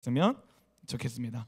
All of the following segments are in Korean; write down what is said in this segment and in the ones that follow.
으면 좋겠습니다.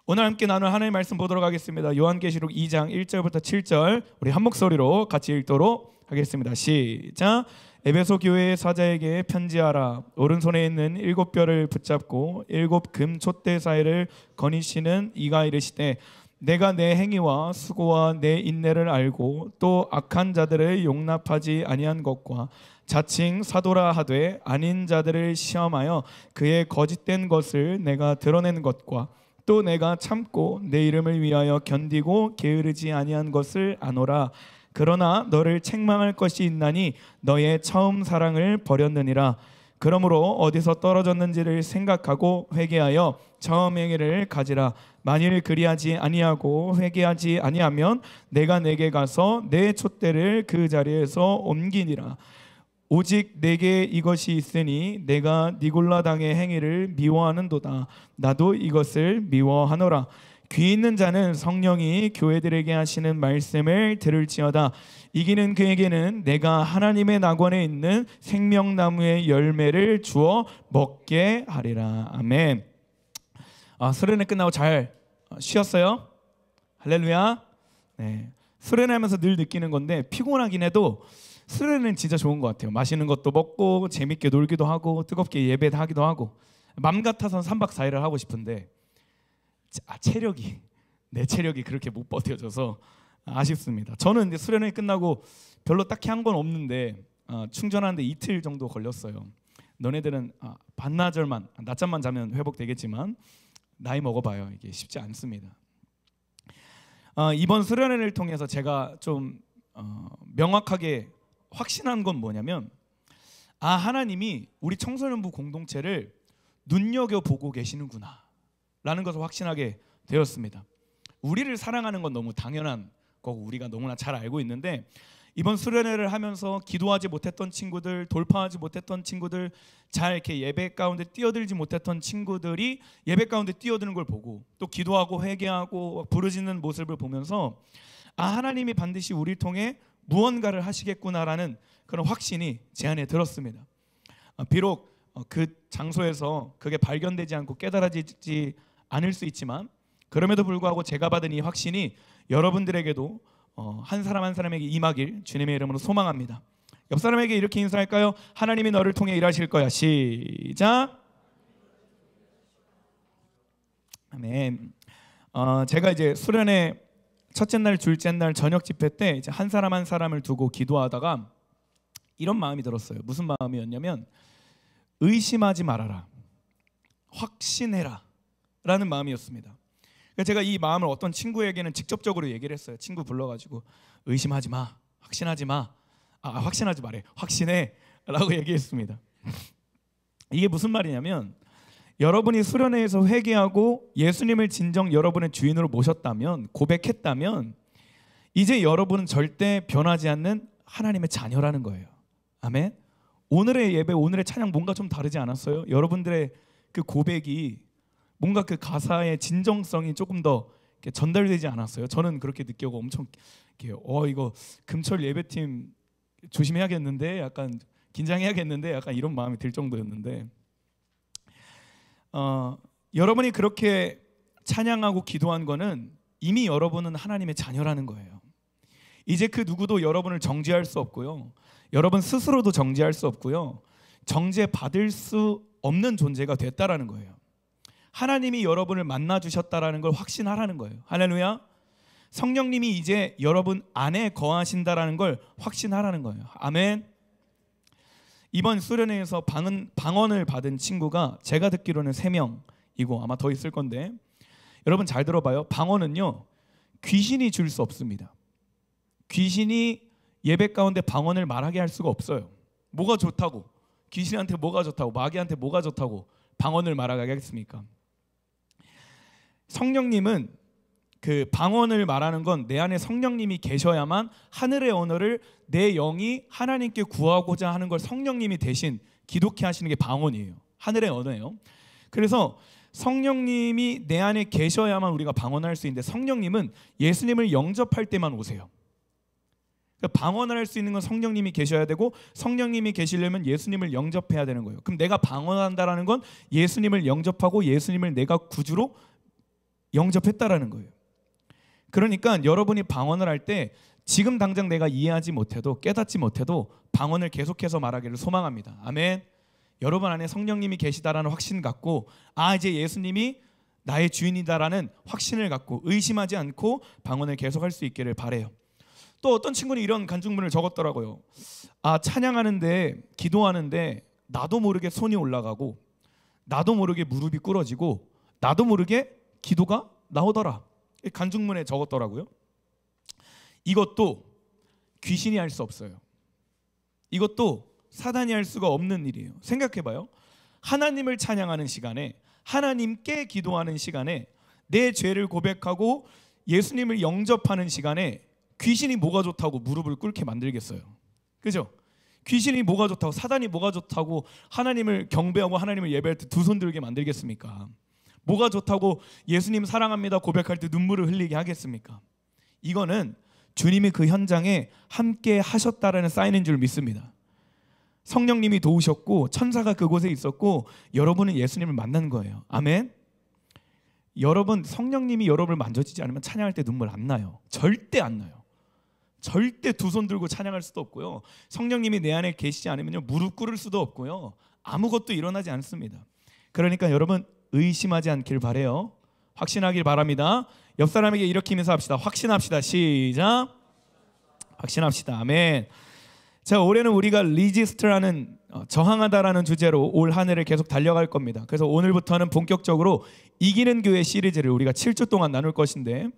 오늘 함께 나눌 하나님의 말씀 보도록 하겠습니다. 요한계시록 2장 1절부터 7절 우리 한 목소리로 같이 읽도록 하겠습니다. 시작. 에베소 교회의 사자에게 편지하라. 오른손에 있는 7뼈를 붙잡고 7 금 촛대 사이를 거니시는 이가 이르시되 내가 내 행위와 수고와 내 인내를 알고 또 악한 자들을 용납하지 아니한 것과 자칭 사도라 하되 아닌 자들을 시험하여 그의 거짓된 것을 내가 드러낸 것과 또 내가 참고 내 이름을 위하여 견디고 게으르지 아니한 것을 아노라. 그러나 너를 책망할 것이 있나니 너의 처음 사랑을 버렸느니라. 그러므로 어디서 떨어졌는지를 생각하고 회개하여 처음 행위를 가지라. 만일 그리하지 아니하고 회개하지 아니하면 내가 내게 가서 내 촛대를 그 자리에서 옮기니라. 오직 내게 이것이 있으니 내가 니골라당의 행위를 미워하는도다. 나도 이것을 미워하노라. 귀 있는 자는 성령이 교회들에게 하시는 말씀을 들을지어다. 이기는 그에게는 내가 하나님의 낙원에 있는 생명나무의 열매를 주어 먹게 하리라. 아멘. 수련회 끝나고 잘 쉬었어요? 할렐루야. 네. 수련회하면서 늘 느끼는 건데 피곤하긴 해도 수련회는 진짜 좋은 것 같아요. 맛있는 것도 먹고 재밌게 놀기도 하고 뜨겁게 예배하기도 하고 맘 같아서는 3박 4일을 하고 싶은데 내 체력이 그렇게 못 버텨져서 아쉽습니다. 저는 이제 수련회 끝나고 별로 딱히 한 건 없는데 충전하는데 이틀 정도 걸렸어요. 너네들은 반나절만 낮잠만 자면 회복되겠지만 나이 먹어봐요. 이게 쉽지 않습니다. 이번 수련회를 통해서 제가 좀 명확하게 확신한 건 뭐냐면 하나님이 우리 청소년부 공동체를 눈여겨보고 계시는구나 라는 것을 확신하게 되었습니다. 우리를 사랑하는 건 너무 당연한 거고 우리가 너무나 잘 알고 있는데 이번 수련회를 하면서 기도하지 못했던 친구들, 돌파하지 못했던 친구들, 잘 이렇게 예배 가운데 뛰어들지 못했던 친구들이 예배 가운데 뛰어드는 걸 보고 또 기도하고 회개하고 부르짖는 모습을 보면서 하나님이 반드시 우리를 통해 무언가를 하시겠구나라는 그런 확신이 제 안에 들었습니다. 비록 그 장소에서 그게 발견되지 않고 깨달아지지 않을 수 있지만 그럼에도 불구하고 제가 받은 이 확신이 여러분들에게도 한 사람 한 사람에게 임하길 주님의 이름으로 소망합니다. 옆 사람에게 이렇게 인사할까요? 하나님이 너를 통해 일하실 거야. 시작. 아멘. 제가 이제 수련회 첫째 날, 둘째 날 저녁 집회 때 이제 한 사람 한 사람을 두고 기도하다가 이런 마음이 들었어요. 무슨 마음이었냐면 의심하지 말아라, 확신해라 라는 마음이었습니다. 그러니까 제가 이 마음을 어떤 친구에게는 직접적으로 얘기를 했어요. 친구 불러가지고 의심하지 마, 확신하지 마, 확신하지 말해, 확신해 라고 얘기했습니다. 이게 무슨 말이냐면 여러분이 수련회에서 회개하고 예수님을 진정 여러분의 주인으로 모셨다면, 고백했다면 이제 여러분은 절대 변하지 않는 하나님의 자녀라는 거예요. 아멘. 오늘의 예배, 오늘의 찬양 뭔가 좀 다르지 않았어요? 여러분들의 그 고백이 뭔가 그 가사의 진정성이 조금 더 전달되지 않았어요? 저는 그렇게 느끼고 엄청 이거 금철 예배팀 조심해야겠는데, 약간 긴장해야겠는데, 약간 이런 마음이 들 정도였는데 여러분이 그렇게 찬양하고 기도한 거는 이미 여러분은 하나님의 자녀라는 거예요. 이제 그 누구도 여러분을 정죄할 수 없고요, 여러분 스스로도 정죄할 수 없고요, 정죄받을 수 없는 존재가 됐다라는 거예요. 하나님이 여러분을 만나 주셨다라는 걸 확신하라는 거예요. 할렐루야. 성령님이 이제 여러분 안에 거하신다라는 걸 확신하라는 거예요. 아멘. 이번 수련회에서 방언을 받은 친구가 제가 듣기로는 3명이고 아마 더 있을 건데, 여러분 잘 들어봐요. 방언은요, 귀신이 줄 수 없습니다. 귀신이 예배 가운데 방언을 말하게 할 수가 없어요. 뭐가 좋다고, 귀신한테 뭐가 좋다고, 마귀한테 뭐가 좋다고 방언을 말하게 하겠습니까? 성령님은 그 방언을 말하는 건 내 안에 성령님이 계셔야만 하늘의 언어를 내 영이 하나님께 구하고자 하는 걸 성령님이 대신 기독케 하시는 게 방언이에요. 하늘의 언어예요. 그래서 성령님이 내 안에 계셔야만 우리가 방언할 수 있는데 성령님은 예수님을 영접할 때만 오세요. 방언을 할 수 있는 건 성령님이 계셔야 되고, 성령님이 계시려면 예수님을 영접해야 되는 거예요. 그럼 내가 방언한다라는 건 예수님을 영접하고 예수님을 내가 구주로 영접했다라는 거예요. 그러니까 여러분이 방언을 할 때 지금 당장 내가 이해하지 못해도, 깨닫지 못해도 방언을 계속해서 말하기를 소망합니다. 아멘. 여러분 안에 성령님이 계시다라는 확신 갖고, 이제 예수님이 나의 주인이다라는 확신을 갖고 의심하지 않고 방언을 계속할 수 있기를 바라요. 또 어떤 친구는 이런 간증문을 적었더라고요. 찬양하는데, 기도하는데 나도 모르게 손이 올라가고, 나도 모르게 무릎이 꿇어지고, 나도 모르게 기도가 나오더라. 간증문에 적었더라고요. 이것도 귀신이 할 수 없어요. 이것도 사단이 할 수가 없는 일이에요. 생각해봐요. 하나님을 찬양하는 시간에, 하나님께 기도하는 시간에, 내 죄를 고백하고 예수님을 영접하는 시간에 귀신이 뭐가 좋다고 무릎을 꿇게 만들겠어요? 그죠? 귀신이 뭐가 좋다고, 사단이 뭐가 좋다고 하나님을 경배하고 하나님을 예배할 때 두 손 들게 만들겠습니까? 뭐가 좋다고 예수님 사랑합니다 고백할 때 눈물을 흘리게 하겠습니까? 이거는 주님이 그 현장에 함께 하셨다라는 사인인 줄 믿습니다. 성령님이 도우셨고 천사가 그곳에 있었고 여러분은 예수님을 만난 거예요. 아멘. 여러분, 성령님이 여러분을 만져지지 않으면 찬양할 때 눈물 안 나요. 절대 안 나요. 절대 두 손 들고 찬양할 수도 없고요. 성령님이 내 안에 계시지 않으면요, 무릎 꿇을 수도 없고요. 아무것도 일어나지 않습니다. 그러니까 여러분 의심하지 않길 바래요. 확신하길 바랍니다. 옆 사람에게 일으키면서 합시다. 확신합시다. 시작. 확신합시다. 아멘. 자, 올해는 우리가 리지스트라는 저항하다라는 주제로 올 한 해를 계속 달려갈 겁니다. 그래서 오늘부터는 본격적으로 이기는 교회 시리즈를 우리가 7주 동안 나눌 것인데,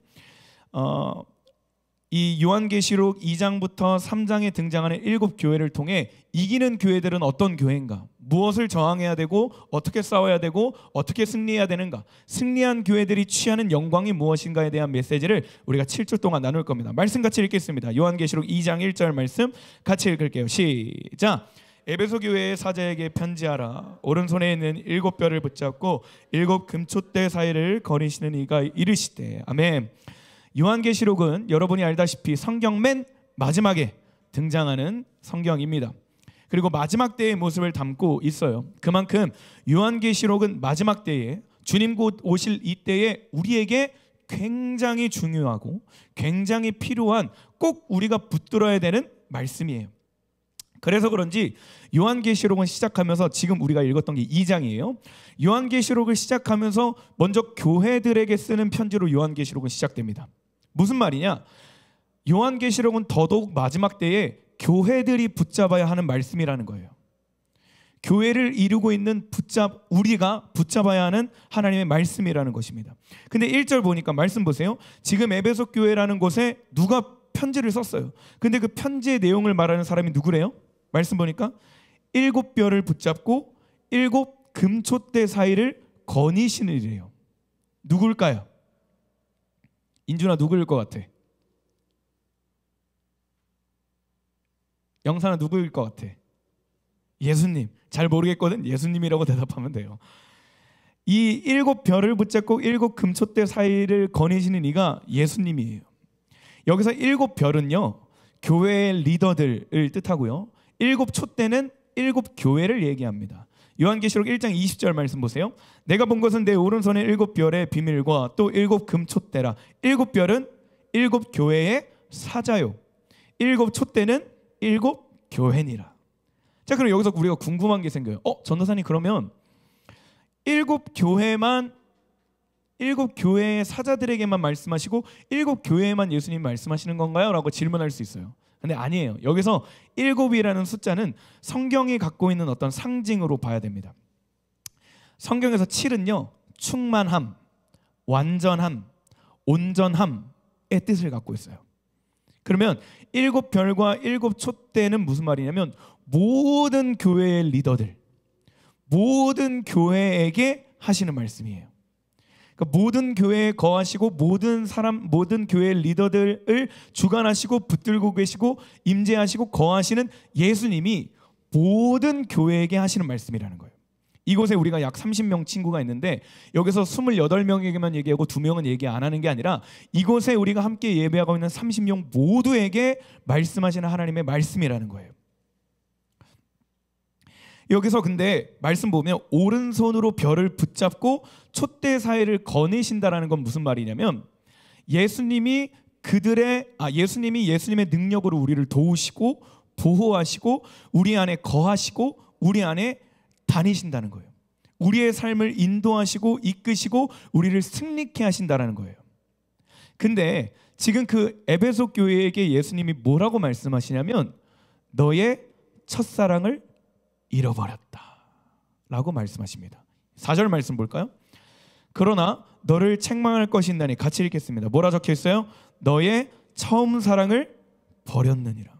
이 요한계시록 2장부터 3장에 등장하는 7교회를 통해 이기는 교회들은 어떤 교회인가, 무엇을 저항해야 되고 어떻게 싸워야 되고 어떻게 승리해야 되는가, 승리한 교회들이 취하는 영광이 무엇인가에 대한 메시지를 우리가 7주 동안 나눌 겁니다. 말씀 같이 읽겠습니다. 요한계시록 2장 1절 말씀 같이 읽을게요. 시작. 에베소 교회의 사자에게 편지하라. 오른손에 있는 7뼈를 붙잡고 7 금촛대 사이를 거니시는 이가 이르시되. 아멘. 요한계시록은 여러분이 알다시피 성경 맨 마지막에 등장하는 성경입니다. 그리고 마지막 때의 모습을 담고 있어요. 그만큼 요한계시록은 마지막 때에, 주님 곧 오실 이때에 우리에게 굉장히 중요하고 굉장히 필요한, 꼭 우리가 붙들어야 되는 말씀이에요. 그래서 그런지 요한계시록은 시작하면서, 지금 우리가 읽었던 게 2장이에요. 요한계시록을 시작하면서 먼저 교회들에게 쓰는 편지로 요한계시록은 시작됩니다. 무슨 말이냐? 요한계시록은 더더욱 마지막 때에 교회들이 붙잡아야 하는 말씀이라는 거예요. 교회를 이루고 있는 우리가 붙잡아야 하는 하나님의 말씀이라는 것입니다. 근데 1절 보니까 말씀 보세요. 지금 에베소 교회라는 곳에 누가 편지를 썼어요. 근데 그 편지의 내용을 말하는 사람이 누구래요? 말씀 보니까 7뼈를 붙잡고 7 금촛대 사이를 거니시느니래요. 누굴까요? 인준아, 누구일 것 같아? 영산아, 누구일 것 같아? 예수님. 잘 모르겠거든? 예수님이라고 대답하면 돼요. 이 7뼈를 붙잡고 7 금촛대 사이를 거니시는 이가 예수님이에요. 여기서 7뼈는요, 교회의 리더들을 뜻하고요, 7 촛대는 7 교회를 얘기합니다. 요한계시록 1장 20절 말씀 보세요. 내가 본 것은 내 오른손에 7별의 비밀과 또 7 금촛대라. 7별은 7 교회의 사자요, 7 촛대는 7 교회니라. 자, 그럼 여기서 우리가 궁금한 게 생겨요. 전도사님, 그러면 7 교회만, 7 교회의 사자들에게만 말씀하시고 7 교회에만 예수님 말씀하시는 건가요? 라고 질문할 수 있어요. 근데 아니에요. 여기서 7이라는 숫자는 성경이 갖고 있는 어떤 상징으로 봐야 됩니다. 성경에서 7은요, 충만함, 완전함, 온전함의 뜻을 갖고 있어요. 그러면 7별과 7 촛대는 무슨 말이냐면, 모든 교회의 리더들, 모든 교회에게 하시는 말씀이에요. 그러니까 모든 교회에 거하시고 모든 교회의 리더들을 주관하시고 붙들고 계시고 임재하시고 거하시는 예수님이 모든 교회에게 하시는 말씀이라는 거예요. 이곳에 우리가 약 30명 친구가 있는데 여기서 28명에게만 얘기하고 2명은 얘기 안 하는 게 아니라 이곳에 우리가 함께 예배하고 있는 30명 모두에게 말씀하시는 하나님의 말씀이라는 거예요. 여기서 근데 말씀 보면 오른손으로 별을 붙잡고 촛대 사이를 거니신다라는 건 무슨 말이냐면 예수님이 예수님의 능력으로 우리를 도우시고 보호하시고 우리 안에 거하시고 우리 안에 다니신다는 거예요. 우리의 삶을 인도하시고 이끄시고 우리를 승리케 하신다라는 거예요. 근데 지금 그 에베소 교회에게 예수님이 뭐라고 말씀하시냐면 너의 첫사랑을 잃어버렸다 라고 말씀하십니다. 4절 말씀 볼까요? 그러나 너를 책망할 것이 있나니 같이 읽겠습니다. 뭐라 적혀 있어요? 너의 처음 사랑을 버렸느니라.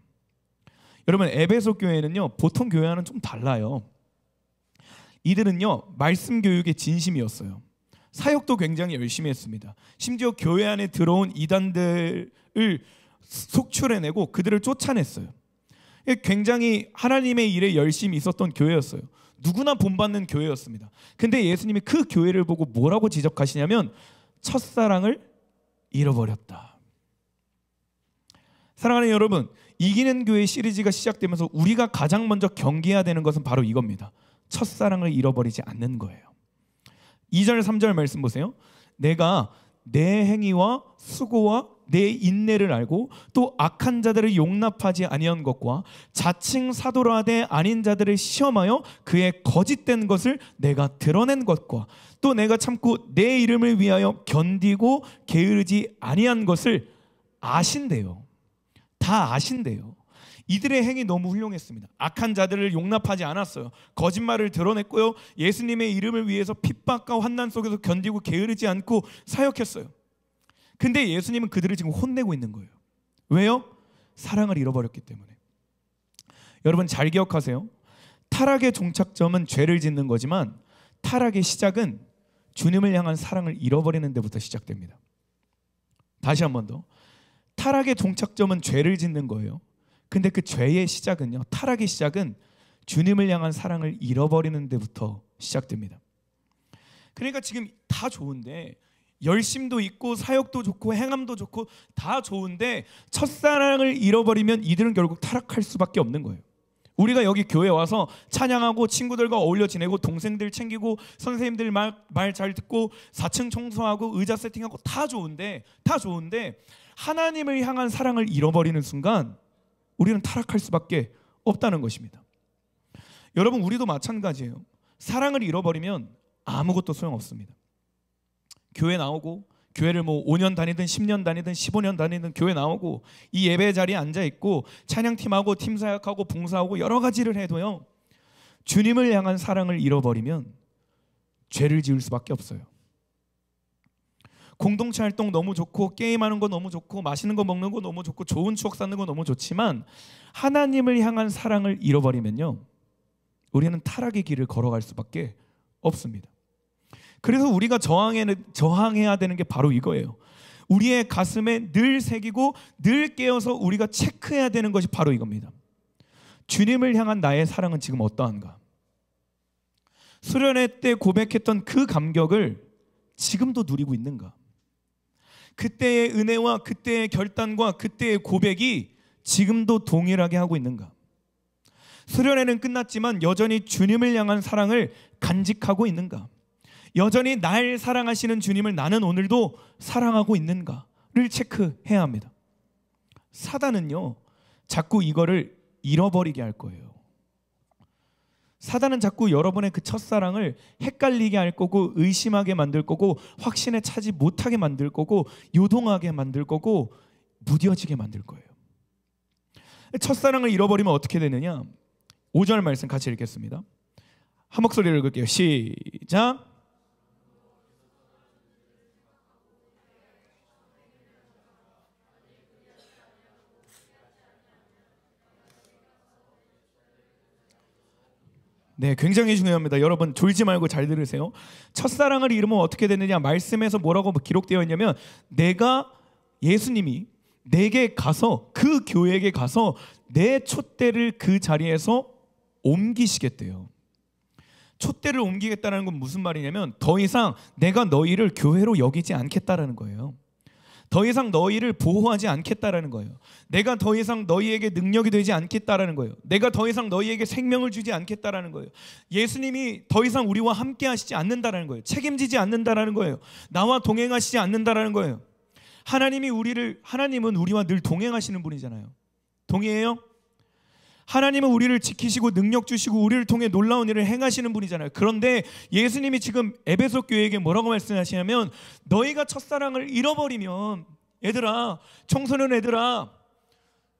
여러분 에베소 교회는요 보통 교회와는 좀 달라요. 이들은요 말씀 교육의 진심이었어요. 사역도 굉장히 열심히 했습니다. 심지어 교회 안에 들어온 이단들을 속출해내고 그들을 쫓아냈어요. 굉장히 하나님의 일에 열심히 있었던 교회였어요. 누구나 본받는 교회였습니다. 근데 예수님이 그 교회를 보고 뭐라고 지적하시냐면 첫사랑을 잃어버렸다. 사랑하는 여러분, 이기는 교회 시리즈가 시작되면서 우리가 가장 먼저 경계해야 되는 것은 바로 이겁니다. 첫사랑을 잃어버리지 않는 거예요. 2절 3절 말씀 보세요. 내가 내 행위와 수고와 내 인내를 알고 또 악한 자들을 용납하지 아니한 것과 자칭 사도라 하되 아닌 자들을 시험하여 그의 거짓된 것을 내가 드러낸 것과 또 내가 참고 내 이름을 위하여 견디고 게으르지 아니한 것을 아신대요. 다 아신대요. 이들의 행위 너무 훌륭했습니다. 악한 자들을 용납하지 않았어요. 거짓말을 드러냈고요. 예수님의 이름을 위해서 핍박과 환난 속에서 견디고 게으르지 않고 사역했어요. 근데 예수님은 그들을 지금 혼내고 있는 거예요. 왜요? 사랑을 잃어버렸기 때문에. 여러분 잘 기억하세요. 타락의 종착점은 죄를 짓는 거지만 타락의 시작은 주님을 향한 사랑을 잃어버리는 데부터 시작됩니다. 다시 한 번 더. 타락의 종착점은 죄를 짓는 거예요. 근데 그 죄의 시작은요, 타락의 시작은 주님을 향한 사랑을 잃어버리는 데부터 시작됩니다. 그러니까 지금 다 좋은데 열심도 있고 사역도 좋고 행함도 좋고 다 좋은데 첫사랑을 잃어버리면 이들은 결국 타락할 수밖에 없는 거예요. 우리가 여기 교회 와서 찬양하고 친구들과 어울려 지내고 동생들 챙기고 선생님들 말 잘 듣고 4층 청소하고 의자 세팅하고 다 좋은데 하나님을 향한 사랑을 잃어버리는 순간 우리는 타락할 수밖에 없다는 것입니다. 여러분 우리도 마찬가지예요. 사랑을 잃어버리면 아무것도 소용없습니다. 교회 나오고 교회를 뭐 5년 다니든 10년 다니든 15년 다니든 교회 나오고 이 예배 자리에 앉아있고 찬양팀하고 팀사역하고 봉사하고 여러 가지를 해도요, 주님을 향한 사랑을 잃어버리면 죄를 지을 수밖에 없어요. 공동체 활동 너무 좋고 게임하는 거 너무 좋고 맛있는 거 먹는 거 너무 좋고 좋은 추억 쌓는 거 너무 좋지만 하나님을 향한 사랑을 잃어버리면요, 우리는 타락의 길을 걸어갈 수밖에 없습니다. 그래서 우리가 저항해야 되는 게 바로 이거예요. 우리의 가슴에 늘 새기고 늘 깨어서 우리가 체크해야 되는 것이 바로 이겁니다. 주님을 향한 나의 사랑은 지금 어떠한가? 수련회 때 고백했던 그 감격을 지금도 누리고 있는가? 그때의 은혜와 그때의 결단과 그때의 고백이 지금도 동일하게 하고 있는가? 수련회는 끝났지만 여전히 주님을 향한 사랑을 간직하고 있는가? 여전히 날 사랑하시는 주님을 나는 오늘도 사랑하고 있는가를 체크해야 합니다. 사단은요, 자꾸 이거를 잃어버리게 할 거예요. 사단은 자꾸 여러분의 그 첫사랑을 헷갈리게 할 거고 의심하게 만들 거고 확신에 차지 못하게 만들 거고 요동하게 만들 거고 무뎌지게 만들 거예요. 첫사랑을 잃어버리면 어떻게 되느냐? 5절 말씀 같이 읽겠습니다. 한 목소리로 읽을게요. 시작. 네, 굉장히 중요합니다. 여러분 졸지 말고 잘 들으세요. 첫사랑을 잃으면 어떻게 되느냐? 말씀에서 뭐라고 기록되어 있냐면 예수님이 내게 가서 그 교회에게 가서 내 촛대를 그 자리에서 옮기시겠대요. 촛대를 옮기겠다는 건 무슨 말이냐면 더 이상 내가 너희를 교회로 여기지 않겠다라는 거예요. 더 이상 너희를 보호하지 않겠다라는 거예요. 내가 더 이상 너희에게 능력이 되지 않겠다라는 거예요. 내가 더 이상 너희에게 생명을 주지 않겠다라는 거예요. 예수님이 더 이상 우리와 함께 하시지 않는다라는 거예요. 책임지지 않는다라는 거예요. 나와 동행하시지 않는다라는 거예요. 하나님은 우리와 늘 동행하시는 분이잖아요. 동의해요? 하나님은 우리를 지키시고 능력 주시고 우리를 통해 놀라운 일을 행하시는 분이잖아요. 그런데 예수님이 지금 에베소 교회에게 뭐라고 말씀하시냐면 너희가 첫사랑을 잃어버리면, 얘들아, 청소년 애들아,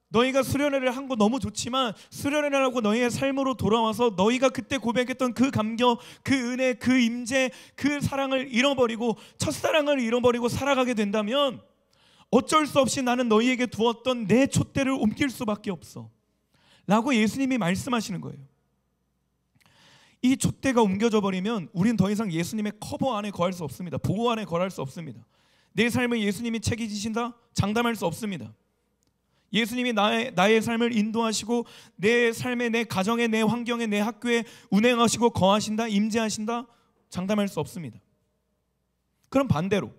너희가 수련회를 한 거 너무 좋지만 수련회를 하고 너희의 삶으로 돌아와서 너희가 그때 고백했던 그 감격, 그 은혜, 그 임재, 그 사랑을 잃어버리고 첫사랑을 잃어버리고 살아가게 된다면 어쩔 수 없이 나는 너희에게 두었던 내 촛대를 옮길 수밖에 없어 라고 예수님이 말씀하시는 거예요. 이 촛대가 옮겨져 버리면 우린 더 이상 예수님의 커버 안에 거할 수 없습니다. 보호 안에 거할 수 없습니다. 내 삶을 예수님이 책임지신다? 장담할 수 없습니다. 예수님이 나의 삶을 인도하시고 내 삶에, 내 가정에, 내 환경에, 내 학교에 운행하시고 거하신다? 임재하신다? 장담할 수 없습니다. 그럼 반대로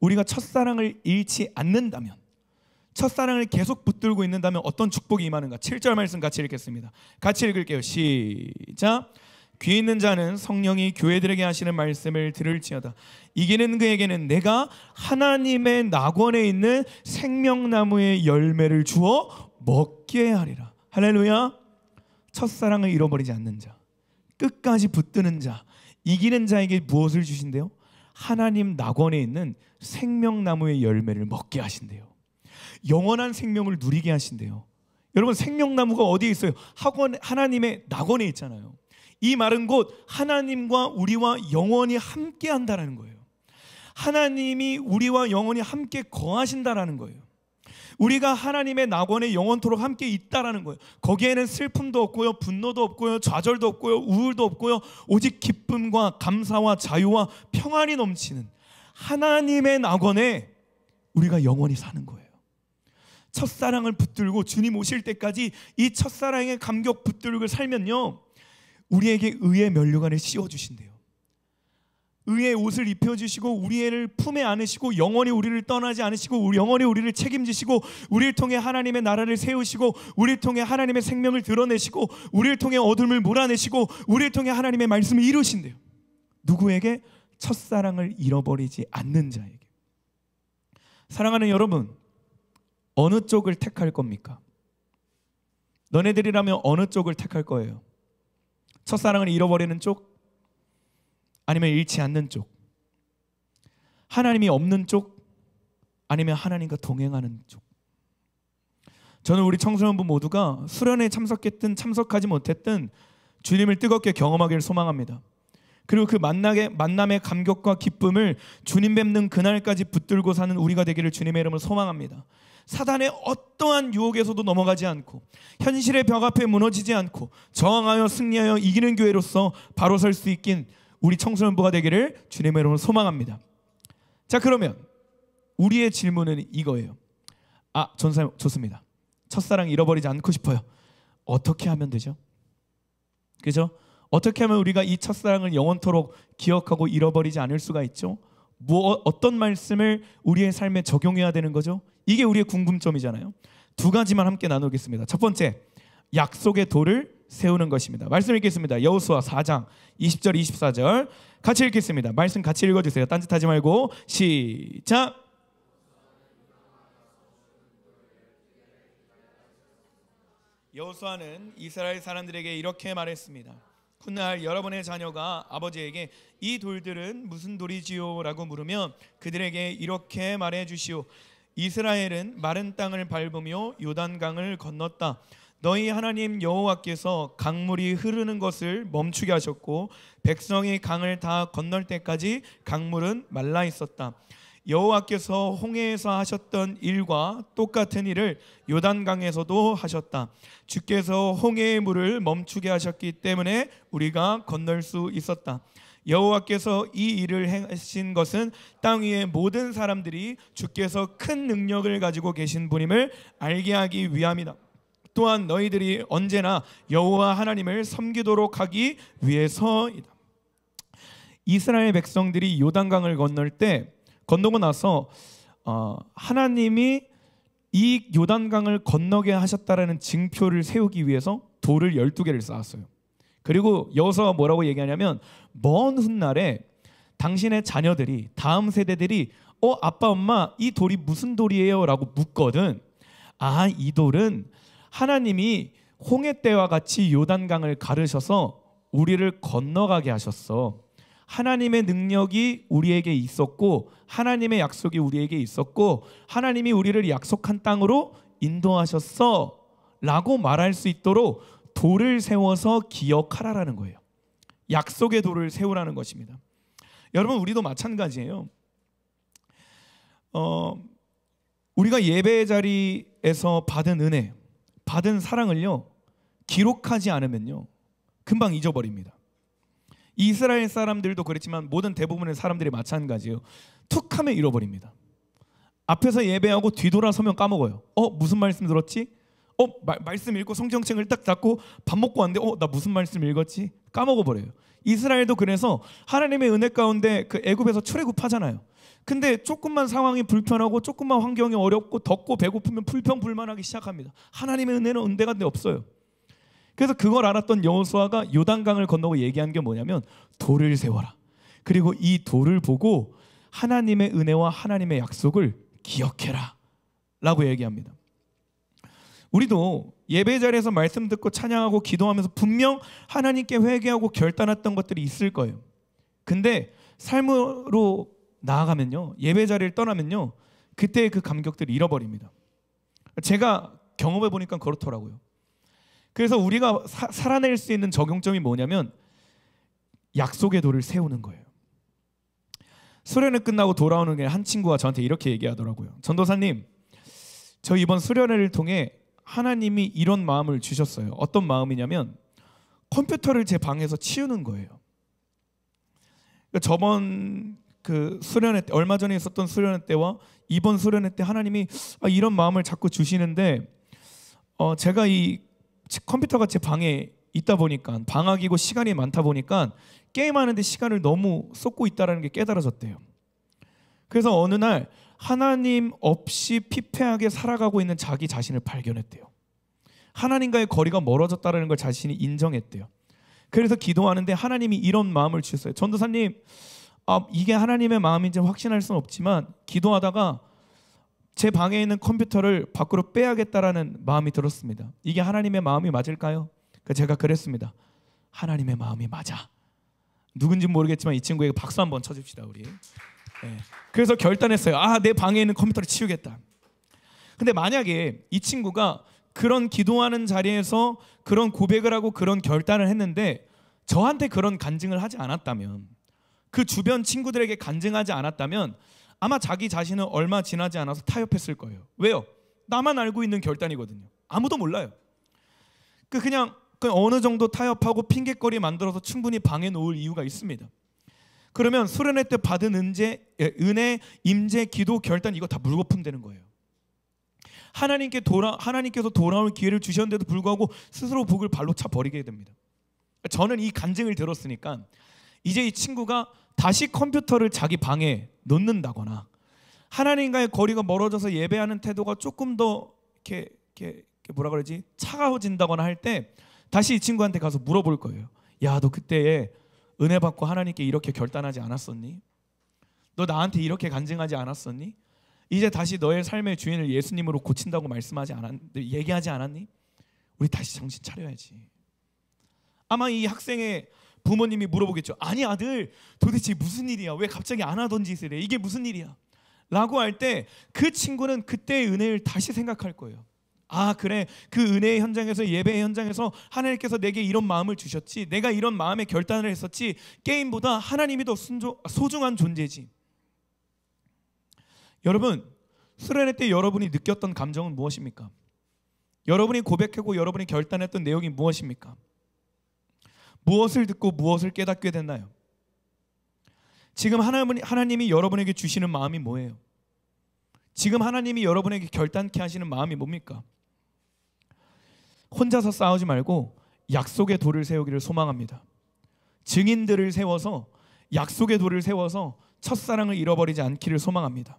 우리가 첫사랑을 잃지 않는다면, 첫사랑을 계속 붙들고 있는다면 어떤 축복이 임하는가? 7절 말씀 같이 읽겠습니다. 같이 읽을게요. 시작. 귀 있는 자는 성령이 교회들에게 하시는 말씀을 들을지어다. 이기는 그에게는 내가 하나님의 낙원에 있는 생명나무의 열매를 주어 먹게 하리라. 할렐루야. 첫사랑을 잃어버리지 않는 자, 끝까지 붙드는 자, 이기는 자에게 무엇을 주신대요? 하나님 낙원에 있는 생명나무의 열매를 먹게 하신대요. 영원한 생명을 누리게 하신대요. 여러분, 생명나무가 어디에 있어요? 하나님의 낙원에 있잖아요. 이 말은 곧 하나님과 우리와 영원히 함께 한다는 거예요. 하나님이 우리와 영원히 함께 거하신다라는 거예요. 우리가 하나님의 낙원에 영원토록 함께 있다라는 거예요. 거기에는 슬픔도 없고요, 분노도 없고요, 좌절도 없고요, 우울도 없고요, 오직 기쁨과 감사와 자유와 평안이 넘치는 하나님의 낙원에 우리가 영원히 사는 거예요. 첫사랑을 붙들고 주님 오실 때까지 이 첫사랑의 감격 붙들고 살면요, 우리에게 의의 면류관을 씌워주신대요. 의의 옷을 입혀주시고 우리를 품에 안으시고 영원히 우리를 떠나지 않으시고 영원히 우리를 책임지시고 우리를 통해 하나님의 나라를 세우시고 우리를 통해 하나님의 생명을 드러내시고 우리를 통해 어둠을 몰아내시고 우리를 통해 하나님의 말씀을 이루신대요. 누구에게? 첫사랑을 잃어버리지 않는 자에게. 사랑하는 여러분, 어느 쪽을 택할 겁니까? 너네들이라면 어느 쪽을 택할 거예요? 첫사랑을 잃어버리는 쪽? 아니면 잃지 않는 쪽? 하나님이 없는 쪽? 아니면 하나님과 동행하는 쪽? 저는 우리 청소년부 모두가 수련회에 참석했든 참석하지 못했든 주님을 뜨겁게 경험하기를 소망합니다. 그리고 그 만남의 감격과 기쁨을 주님 뵙는 그날까지 붙들고 사는 우리가 되기를 주님의 이름으로 소망합니다. 사단의 어떠한 유혹에서도 넘어가지 않고 현실의 벽 앞에 무너지지 않고 저항하여 승리하여 이기는 교회로서 바로 설 수 있긴 우리 청소년부가 되기를 주님의 이름으로 소망합니다. 자, 그러면 우리의 질문은 이거예요. 전사님, 좋습니다. 첫사랑 잃어버리지 않고 싶어요. 어떻게 하면 되죠? 그죠? 어떻게 하면 우리가 이 첫사랑을 영원토록 기억하고 잃어버리지 않을 수가 있죠? 어떤 말씀을 우리의 삶에 적용해야 되는 거죠? 이게 우리의 궁금점이잖아요. 두 가지만 함께 나누겠습니다. 첫 번째, 약속의 돌을 세우는 것입니다. 말씀 읽겠습니다. 여호수아 4장 20절 24절 같이 읽겠습니다. 말씀 같이 읽어주세요. 딴짓하지 말고 시작. 여호수아는 이스라엘 사람들에게 이렇게 말했습니다. 훗날 여러분의 자녀가 아버지에게 이 돌들은 무슨 돌이지요? 라고 물으면 그들에게 이렇게 말해 주시오. 이스라엘은 마른 땅을 밟으며 요단강을 건넜다. 너희 하나님 여호와께서 강물이 흐르는 것을 멈추게 하셨고 백성이 강을 다 건널 때까지 강물은 말라 있었다. 여호와께서 홍해에서 하셨던 일과 똑같은 일을 요단강에서도 하셨다. 주께서 홍해의 물을 멈추게 하셨기 때문에 우리가 건널 수 있었다. 여호와께서 이 일을 하신 것은 땅 위의 모든 사람들이 주께서 큰 능력을 가지고 계신 분임을 알게 하기 위함이다. 또한 너희들이 언제나 여호와 하나님을 섬기도록 하기 위해서이다. 이스라엘 백성들이 요단강을 건너고 나서 하나님이 이 요단강을 건너게 하셨다라는 징표를 세우기 위해서 돌을 12개를 쌓았어요. 그리고 여호수아가 뭐라고 얘기하냐면 먼 훗날에 당신의 자녀들이, 다음 세대들이 아빠 엄마 이 돌이 무슨 돌이에요? 라고 묻거든. 이 돌은 하나님이 홍해 때와 같이 요단강을 가르셔서 우리를 건너가게 하셨어. 하나님의 능력이 우리에게 있었고 하나님의 약속이 우리에게 있었고 하나님이 우리를 약속한 땅으로 인도하셨어 라고 말할 수 있도록 돌을 세워서 기억하라라는 거예요. 약속의 돌을 세우라는 것입니다. 여러분, 우리도 마찬가지예요. 우리가 예배 자리에서 받은 은혜, 받은 사랑을요 기록하지 않으면요 금방 잊어버립니다. 이스라엘 사람들도 그랬지만 모든 대부분의 사람들이 마찬가지예요. 툭하면 잃어버립니다. 앞에서 예배하고 뒤돌아서면 까먹어요. 무슨 말씀 들었지? 말씀 읽고 성경책을 딱 잡고 밥 먹고 왔는데 나 무슨 말씀 읽었지? 까먹어버려요. 이스라엘도 그래서 하나님의 은혜 가운데 그 애굽에서 출애굽하잖아요. 근데 조금만 상황이 불편하고 조금만 환경이 어렵고 덥고 배고프면 불평불만하기 시작합니다. 하나님의 은혜는 은대가 없어요. 그래서 그걸 알았던 여호수아가 요단강을 건너고 얘기한 게 뭐냐면 돌을 세워라. 그리고 이 돌을 보고 하나님의 은혜와 하나님의 약속을 기억해라 라고 얘기합니다. 우리도 예배 자리에서 말씀 듣고 찬양하고 기도하면서 분명 하나님께 회개하고 결단했던 것들이 있을 거예요. 근데 삶으로 나아가면요, 예배 자리를 떠나면요, 그때의 그 감격들을 잃어버립니다. 제가 경험해 보니까 그렇더라고요. 그래서 우리가 살아낼 수 있는 적용점이 뭐냐면 약속의 돌을 세우는 거예요. 수련회 끝나고 돌아오는 게 한 친구가 저한테 이렇게 얘기하더라고요. 전도사님, 저 이번 수련회를 통해 하나님이 이런 마음을 주셨어요. 어떤 마음이냐면 컴퓨터를 제 방에서 치우는 거예요. 저번 그 수련회 때, 얼마 전에 있었던 수련회 때와 이번 수련회 때 하나님이 이런 마음을 자꾸 주시는데 제가 이 컴퓨터가 제 방에 있다 보니까 방학이고 시간이 많다 보니까 게임하는데 시간을 너무 쏟고 있다는 게 깨달아졌대요. 그래서 어느 날 하나님 없이 피폐하게 살아가고 있는 자기 자신을 발견했대요. 하나님과의 거리가 멀어졌다는 걸 자신이 인정했대요. 그래서 기도하는데 하나님이 이런 마음을 주셨어요. 전도사님, 이게 하나님의 마음인지 확신할 수는 없지만 기도하다가 제 방에 있는 컴퓨터를 밖으로 빼야겠다라는 마음이 들었습니다. 이게 하나님의 마음이 맞을까요? 제가 그랬습니다. 하나님의 마음이 맞아. 누군지 모르겠지만 이 친구에게 박수 한번 쳐줍시다 우리. 네. 그래서 결단했어요. 내 방에 있는 컴퓨터를 치우겠다. 근데 만약에 이 친구가 그런 기도하는 자리에서 그런 고백을 하고 그런 결단을 했는데 저한테 그런 간증을 하지 않았다면, 그 주변 친구들에게 간증하지 않았다면 아마 자기 자신은 얼마 지나지 않아서 타협했을 거예요. 왜요? 나만 알고 있는 결단이거든요. 아무도 몰라요. 그냥 어느 정도 타협하고 핑계거리 만들어서 충분히 방에 놓을 이유가 있습니다. 그러면 수련회 때 받은 은혜, 임재, 기도, 결단 이거 다 물거품 되는 거예요. 하나님께서 돌아올 기회를 주셨는데도 불구하고 스스로 복을 발로 차 버리게 됩니다. 저는 이 간증을 들었으니까 이제 이 친구가 다시 컴퓨터를 자기 방에 놓는다거나 하나님과의 거리가 멀어져서 예배하는 태도가 조금 더 이렇게 뭐라 그러지? 차가워진다거나 할 때 다시 이 친구한테 가서 물어볼 거예요. 야, 너 그때에 은혜 받고 하나님께 이렇게 결단하지 않았었니? 너 나한테 이렇게 간증하지 않았었니? 이제 다시 너의 삶의 주인을 예수님으로 고친다고 얘기하지 않았니? 우리 다시 정신 차려야지. 아마 이 학생의 부모님이 물어보겠죠. 아니 아들, 도대체 무슨 일이야? 왜 갑자기 안 하던 짓을 해? 이게 무슨 일이야? 라고 할 때 그 친구는 그때의 은혜를 다시 생각할 거예요. 그래, 그 은혜의 현장에서, 예배의 현장에서 하나님께서 내게 이런 마음을 주셨지, 내가 이런 마음의 결단을 했었지, 게임보다 하나님이 더 소중한 존재지. 여러분, 수련회 때 여러분이 느꼈던 감정은 무엇입니까? 여러분이 고백하고 여러분이 결단했던 내용이 무엇입니까? 무엇을 듣고 무엇을 깨닫게 됐나요? 지금 하나님이 여러분에게 주시는 마음이 뭐예요? 지금 하나님이 여러분에게 결단케 하시는 마음이 뭡니까? 혼자서 싸우지 말고 약속의 돌을 세우기를 소망합니다. 증인들을 세워서 약속의 돌을 세워서 첫사랑을 잃어버리지 않기를 소망합니다.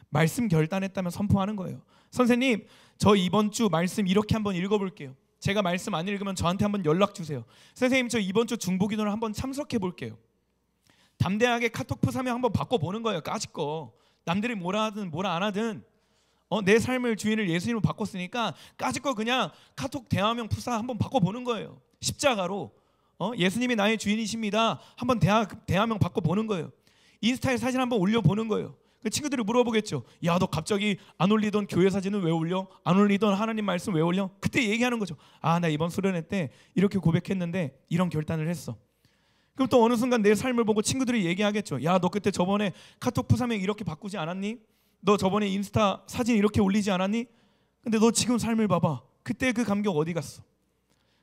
말씀 결단했다면 선포하는 거예요. 선생님, 저 이번 주 말씀 이렇게 한번 읽어볼게요. 제가 말씀 안 읽으면 저한테 한번 연락 주세요. 선생님, 저 이번 주 중보기도를 한번 참석해 볼게요. 담대하게 카톡 푸사명 한번 바꿔보는 거예요. 까짓거 남들이 뭐라 하든 뭐라 안 하든 내 삶을 주인을 예수님으로 바꿨으니까 까짓거 그냥 카톡 대화명 푸사 한번 바꿔보는 거예요. 십자가로 예수님이 나의 주인이십니다. 한번 대화명 바꿔보는 거예요. 인스타에 사진 한번 올려보는 거예요. 그 친구들이 물어보겠죠. 야, 너 갑자기 안 올리던 교회 사진은 왜 올려? 안 올리던 하나님 말씀 왜 올려? 그때 얘기하는 거죠. 아, 나 이번 수련회 때 이렇게 고백했는데 이런 결단을 했어. 그럼 또 어느 순간 내 삶을 보고 친구들이 얘기하겠죠. 야, 너 그때 저번에 카톡 푸사명 이렇게 바꾸지 않았니? 너 저번에 인스타 사진 이렇게 올리지 않았니? 근데 너 지금 삶을 봐봐. 그때 그 감격 어디 갔어?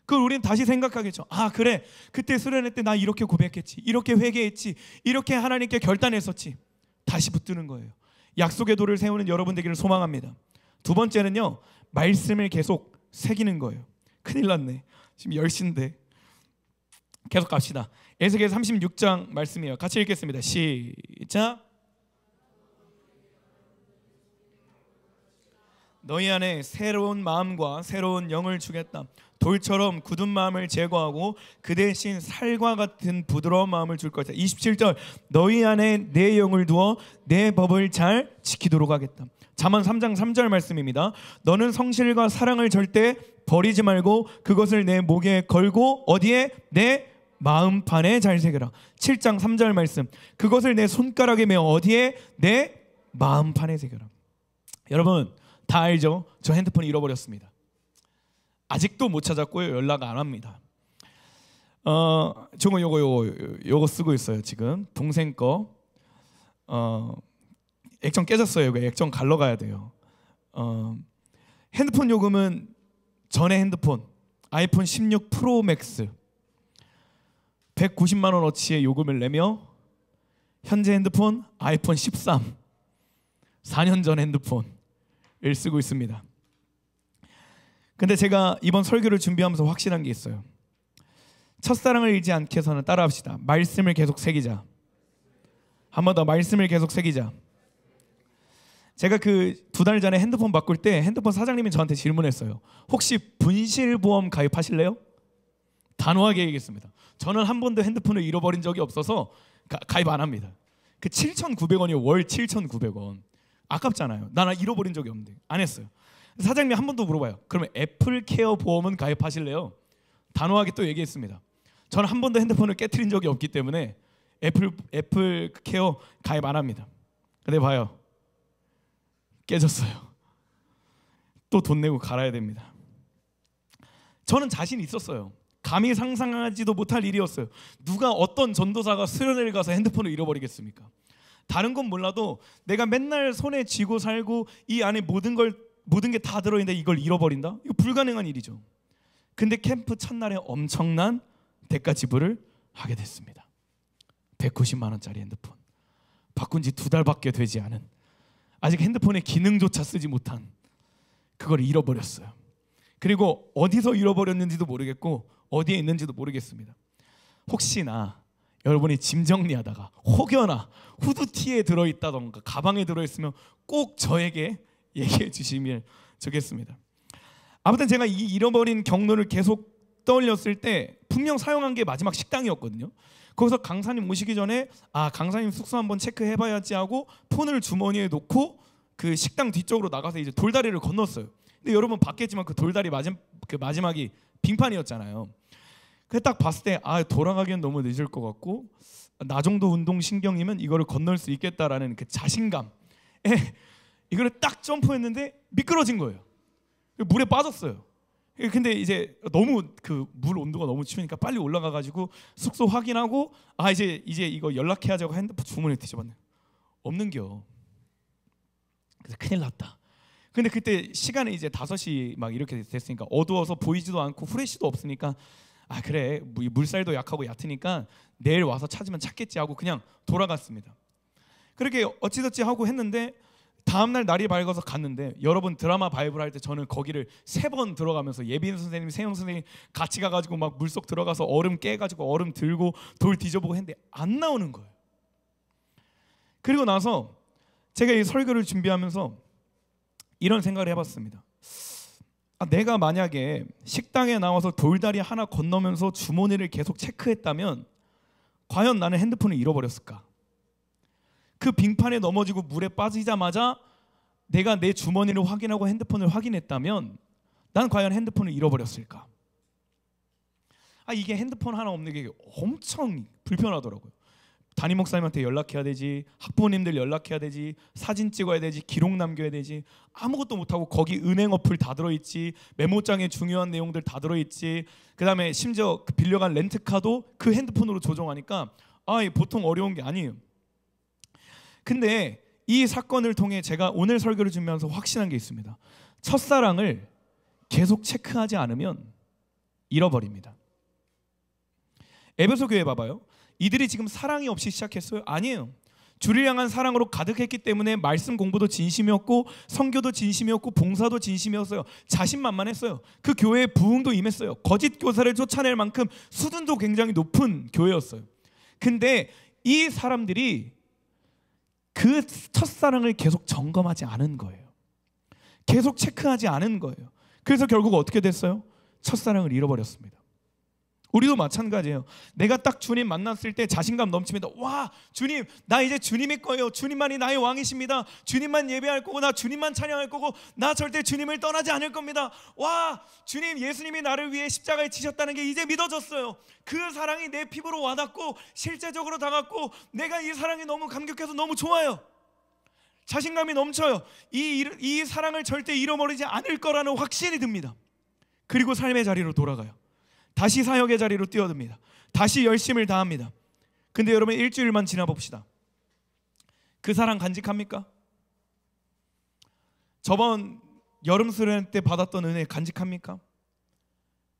그걸 우리는 다시 생각하겠죠. 아, 그래, 그때 수련회 때 나 이렇게 고백했지, 이렇게 회개했지, 이렇게 하나님께 결단했었지. 다시 붙드는 거예요. 약속의 돌을 세우는 여러분 되기를 소망합니다. 두 번째는요, 말씀을 계속 새기는 거예요. 큰일 났네, 지금 10시인데 계속 갑시다. 에스겔 36장 말씀이에요. 같이 읽겠습니다. 시작. 너희 안에 새로운 마음과 새로운 영을 주겠다. 돌처럼 굳은 마음을 제거하고 그 대신 살과 같은 부드러운 마음을 줄 것이다. 27절, 너희 안에 내 영을 두어 내 법을 잘 지키도록 하겠다. 잠언 3장 3절 말씀입니다. 너는 성실과 사랑을 절대 버리지 말고 그것을 내 목에 걸고 어디에? 내 마음판에 잘 새겨라. 7장 3절 말씀, 그것을 내 손가락에 메어 어디에? 내 마음판에 새겨라. 여러분 다 알죠? 저 핸드폰 잃어버렸습니다. 아직도 못 찾았고요, 연락 안 합니다. 저거 요거 쓰고 있어요. 지금 동생 거 액정 깨졌어요. 이거 액정 갈러 가야 돼요. 핸드폰 요금은 전에 핸드폰 아이폰 16 프로 맥스 190만 원어치의 요금을 내며 현재 핸드폰 아이폰 13 4년 전 핸드폰을 쓰고 있습니다. 근데 제가 이번 설교를 준비하면서 확신한 게 있어요. 첫사랑을 잃지 않게 해서는 따라합시다. 말씀을 계속 새기자. 한 번 더, 말씀을 계속 새기자. 제가 그 2달 전에 핸드폰 바꿀 때 핸드폰 사장님이 저한테 질문했어요. 혹시 분실보험 가입하실래요? 단호하게 얘기했습니다. 저는 한 번도 핸드폰을 잃어버린 적이 없어서 가입 안 합니다. 그 7,900원이요. 월 7,900원. 아깝잖아요. 나 잃어버린 적이 없는데 안 했어요. 사장님이 한 번 더 물어봐요. 그러면 애플케어 보험은 가입하실래요? 단호하게 또 얘기했습니다. 저는 한 번도 핸드폰을 깨트린 적이 없기 때문에 애플케어 가입 안 합니다. 근데 봐요, 깨졌어요. 또 돈 내고 갈아야 됩니다. 저는 자신 있었어요. 감히 상상하지도 못할 일이었어요. 누가 어떤 전도사가 수련회를 가서 핸드폰을 잃어버리겠습니까? 다른 건 몰라도 내가 맨날 손에 쥐고 살고 이 안에 모든 게 다 들어있는데 이걸 잃어버린다? 이거 불가능한 일이죠. 근데 캠프 첫날에 엄청난 대가 지불을 하게 됐습니다. 190만 원짜리 핸드폰, 바꾼 지 2달밖에 되지 않은, 아직 핸드폰의 기능조차 쓰지 못한 그걸 잃어버렸어요. 그리고 어디서 잃어버렸는지도 모르겠고 어디에 있는지도 모르겠습니다. 혹시나 여러분이 짐 정리하다가 혹여나 후드티에 들어있다던가 가방에 들어있으면 꼭 저에게 얘기해 주시면 좋겠습니다. 아무튼 제가 이 잃어버린 경로를 계속 떠올렸을 때 분명 사용한 게 마지막 식당이었거든요. 거기서 강사님 오시기 전에 강사님 숙소 한번 체크해봐야지 하고 폰을 주머니에 놓고 그 식당 뒤쪽으로 나가서 이제 돌다리를 건넜어요. 근데 여러분 봤겠지만 그 돌다리 마지막이 빙판이었잖아요. 그 딱 봤을 때 돌아가기엔 너무 늦을 것 같고 나 정도 운동 신경이면 이거를 건널 수 있겠다라는 그 자신감에 이거를 딱 점프했는데 미끄러진 거예요. 물에 빠졌어요. 근데 이제 너무 그 물 온도가 너무 추우니까 빨리 올라가 가지고 숙소 확인하고 이제 이거 연락해야 하고 핸드폰 주머니에 뒤져봤네. 없는겨. 그래서 큰일 났다. 근데 그때 시간이 이제 5시 막 이렇게 됐으니까 어두워서 보이지도 않고 후레쉬도 없으니까 그래, 물살도 약하고 얕으니까 내일 와서 찾으면 찾겠지 하고 그냥 돌아갔습니다. 그렇게 어찌저찌 하고 했는데 다음날 날이 밝아서 갔는데, 여러분 드라마 바이블 할 때 저는 거기를 3번 들어가면서 예빈 선생님, 세영 선생님 같이 가가지고 막 물속 들어가서 얼음 깨가지고 얼음 들고 돌 뒤져보고 했는데 안 나오는 거예요. 그리고 나서 제가 이 설교를 준비하면서 이런 생각을 해봤습니다. 내가 만약에 식당에 나와서 돌다리 하나 건너면서 주머니를 계속 체크했다면 과연 나는 핸드폰을 잃어버렸을까? 그 빙판에 넘어지고 물에 빠지자마자 내가 내 주머니를 확인하고 핸드폰을 확인했다면 난 과연 핸드폰을 잃어버렸을까? 이게 핸드폰 하나 없는 게 엄청 불편하더라고요. 담임 목사님한테 연락해야 되지, 학부모님들 연락해야 되지, 사진 찍어야 되지, 기록 남겨야 되지, 아무것도 못하고 거기 은행 어플 다 들어있지, 메모장에 중요한 내용들 다 들어있지, 그 다음에 심지어 빌려간 렌트카도 그 핸드폰으로 조정하니까 보통 어려운 게 아니에요. 근데 이 사건을 통해 제가 오늘 설교를 준비하면서 확신한 게 있습니다. 첫사랑을 계속 체크하지 않으면 잃어버립니다. 에베소 교회 봐봐요. 이들이 지금 사랑이 없이 시작했어요? 아니에요. 주를 향한 사랑으로 가득했기 때문에 말씀 공부도 진심이었고 선교도 진심이었고 봉사도 진심이었어요. 자신만만했어요. 그 교회에 부흥도 임했어요. 거짓 교사를 쫓아낼 만큼 수준도 굉장히 높은 교회였어요. 근데 이 사람들이 그 첫사랑을 계속 점검하지 않은 거예요. 계속 체크하지 않은 거예요. 그래서 결국 어떻게 됐어요? 첫사랑을 잃어버렸습니다. 우리도 마찬가지예요. 내가 딱 주님 만났을 때 자신감 넘칩니다. 와, 주님, 나 이제 주님의 거예요. 주님만이 나의 왕이십니다. 주님만 예배할 거고, 나 주님만 찬양할 거고, 나 절대 주님을 떠나지 않을 겁니다. 와, 주님, 예수님이 나를 위해 십자가에 지셨다는 게 이제 믿어졌어요. 그 사랑이 내 피부로 와닿고 실제적으로 다가왔고 내가 이 사랑이 너무 감격해서 너무 좋아요. 자신감이 넘쳐요. 이 사랑을 절대 잃어버리지 않을 거라는 확신이 듭니다. 그리고 삶의 자리로 돌아가요. 다시 사역의 자리로 뛰어듭니다. 다시 열심을 다합니다. 근데 여러분, 일주일만 지나봅시다. 그 사랑 간직합니까? 저번 여름 수련 때 받았던 은혜 간직합니까?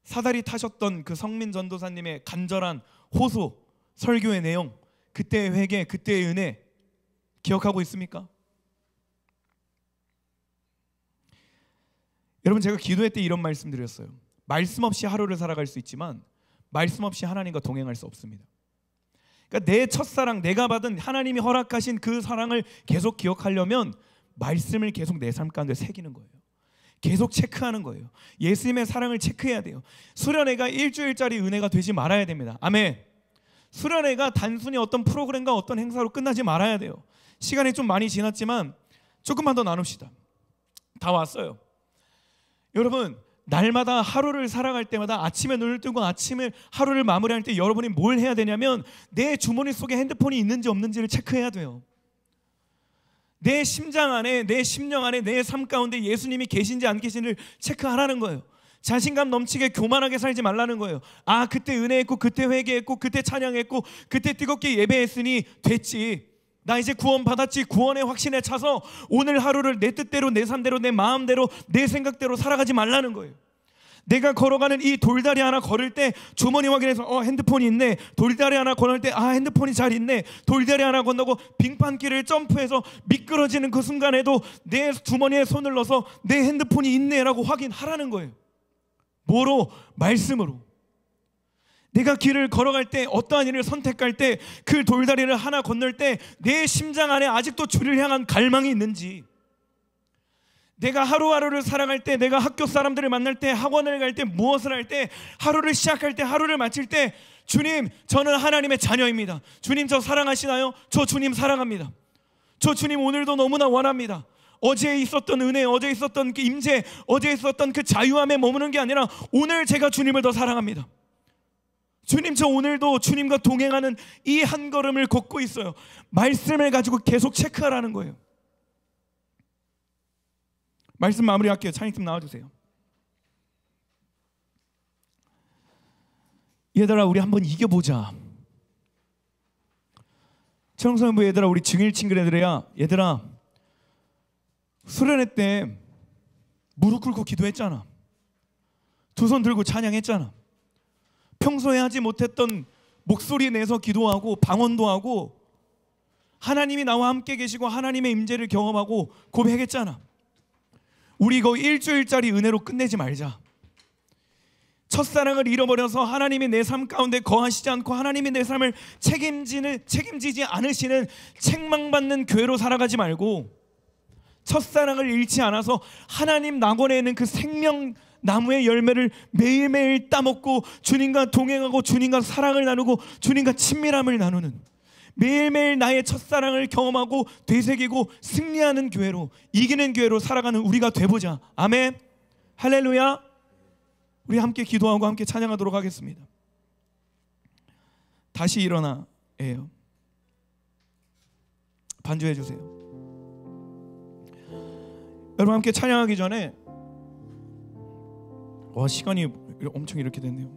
사다리 타셨던 그 성민 전도사님의 간절한 호소, 설교의 내용, 그때의 회개, 그때의 은혜 기억하고 있습니까? 여러분, 제가 기도회 때 이런 말씀 드렸어요. 말씀 없이 하루를 살아갈 수 있지만 말씀 없이 하나님과 동행할 수 없습니다. 그러니까 내 첫사랑, 내가 받은 하나님이 허락하신 그 사랑을 계속 기억하려면 말씀을 계속 내 삶 가운데 새기는 거예요. 계속 체크하는 거예요. 예수님의 사랑을 체크해야 돼요. 수련회가 일주일짜리 은혜가 되지 말아야 됩니다. 아멘. 수련회가 단순히 어떤 프로그램과 어떤 행사로 끝나지 말아야 돼요. 시간이 좀 많이 지났지만 조금만 더 나눕시다. 다 왔어요. 여러분, 날마다 하루를 살아갈 때마다 아침에 눈을 뜨고 아침에 하루를 마무리할 때 여러분이 뭘 해야 되냐면 내 주머니 속에 핸드폰이 있는지 없는지를 체크해야 돼요. 내 심장 안에, 내 심령 안에, 내 삶 가운데 예수님이 계신지 안 계신지를 체크하라는 거예요. 자신감 넘치게 교만하게 살지 말라는 거예요. 그때 은혜했고, 그때 회개했고, 그때 찬양했고, 그때 뜨겁게 예배했으니 됐지. 나 이제 구원 받았지. 구원의 확신에 차서 오늘 하루를 내 뜻대로, 내 삶대로, 내 마음대로, 내 생각대로 살아가지 말라는 거예요. 내가 걸어가는 이 돌다리 하나 걸을 때 주머니 확인해서 핸드폰이 있네. 돌다리 하나 건널 때 핸드폰이 잘 있네. 돌다리 하나 건너고 빙판길을 점프해서 미끄러지는 그 순간에도 내 주머니에 손을 넣어서 내 핸드폰이 있네라고 확인하라는 거예요. 뭐로? 말씀으로. 내가 길을 걸어갈 때, 어떠한 일을 선택할 때, 그 돌다리를 하나 건널 때 내 심장 안에 아직도 주를 향한 갈망이 있는지, 내가 하루하루를 살아갈 때, 내가 학교 사람들을 만날 때, 학원을 갈 때, 무엇을 할 때, 하루를 시작할 때, 하루를 마칠 때, 주님, 저는 하나님의 자녀입니다. 주님, 저 사랑하시나요? 저 주님 사랑합니다. 저 주님 오늘도 너무나 원합니다. 어제 있었던 은혜, 어제 있었던 그 임재, 어제 있었던 그 자유함에 머무는 게 아니라 오늘 제가 주님을 더 사랑합니다. 주님, 저 오늘도 주님과 동행하는 이 한 걸음을 걷고 있어요. 말씀을 가지고 계속 체크하라는 거예요. 말씀 마무리할게요. 찬양팀 나와주세요. 얘들아, 우리 한번 이겨보자. 청소년부 얘들아, 우리 증일 친구 애들이야. 얘들아, 수련회 때 무릎 꿇고 기도했잖아. 두 손 들고 찬양했잖아. 평소에 하지 못했던 목소리 내서 기도하고 방언도 하고 하나님이 나와 함께 계시고 하나님의 임재를 경험하고 고백했잖아. 우리 이거 일주일짜리 은혜로 끝내지 말자. 첫사랑을 잃어버려서 하나님이 내 삶 가운데 거하시지 않고 하나님이 내 삶을 책임지지 않으시는 책망받는 교회로 살아가지 말고, 첫사랑을 잃지 않아서 하나님 낙원에 있는 그 생명 나무의 열매를 매일매일 따먹고 주님과 동행하고 주님과 사랑을 나누고 주님과 친밀함을 나누는, 매일매일 나의 첫사랑을 경험하고 되새기고 승리하는 교회로, 이기는 교회로 살아가는 우리가 되보자. 아멘. 할렐루야. 우리 함께 기도하고 함께 찬양하도록 하겠습니다. 다시 일어나예요. 반주해 주세요. 여러분 함께 찬양하기 전에, 와 시간이 엄청 이렇게 됐네요.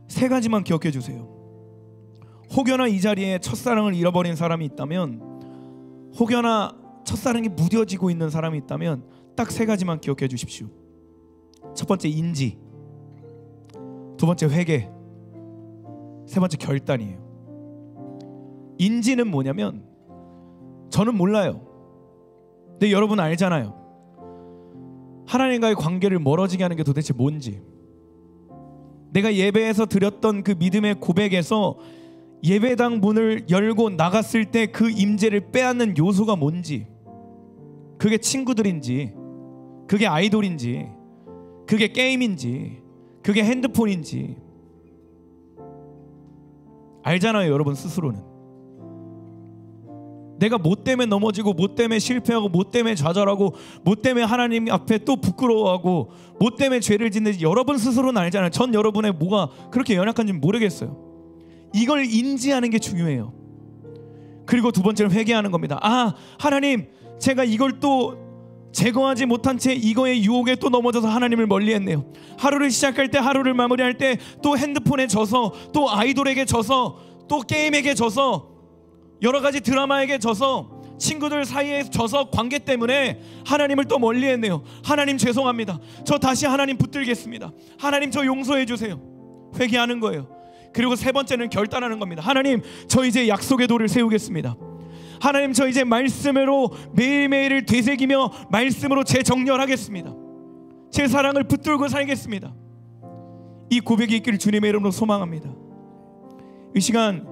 세 가지만 기억해 주세요. 혹여나 이 자리에 첫사랑을 잃어버린 사람이 있다면, 혹여나 첫사랑이 무뎌지고 있는 사람이 있다면 딱 세 가지만 기억해 주십시오. 첫 번째 인지, 두 번째 회개, 세 번째 결단이에요. 인지는 뭐냐면, 저는 몰라요. 근데 여러분 알잖아요. 하나님과의 관계를 멀어지게 하는 게 도대체 뭔지. 내가 예배에서 드렸던 그 믿음의 고백에서 예배당 문을 열고 나갔을 때 그 임재를 빼앗는 요소가 뭔지, 그게 친구들인지, 그게 아이돌인지, 그게 게임인지, 그게 핸드폰인지 알잖아요. 여러분 스스로는 내가 뭐 때문에 넘어지고, 뭐 때문에 실패하고, 뭐 때문에 좌절하고, 뭐 때문에 하나님 앞에 또 부끄러워하고, 뭐 때문에 죄를 짓는지 여러분 스스로는 알잖아요. 전 여러분의 뭐가 그렇게 연약한지 모르겠어요. 이걸 인지하는 게 중요해요. 그리고 두 번째는 회개하는 겁니다. 아, 하나님, 제가 이걸 또 제거하지 못한 채 이거의 유혹에 또 넘어져서 하나님을 멀리했네요. 하루를 시작할 때, 하루를 마무리할 때 또 핸드폰에 져서, 또 아이돌에게 져서, 또 게임에게 져서, 여러 가지 드라마에게 져서, 친구들 사이에 져서 관계 때문에 하나님을 또 멀리했네요. 하나님 죄송합니다. 저 다시 하나님 붙들겠습니다. 하나님 저 용서해 주세요. 회개하는 거예요. 그리고 세 번째는 결단하는 겁니다. 하나님, 저 이제 약속의 돌을 세우겠습니다. 하나님, 저 이제 말씀으로 매일매일을 되새기며 말씀으로 재정렬하겠습니다. 제 사랑을 붙들고 살겠습니다. 이 고백이 있기를 주님의 이름으로 소망합니다. 이 시간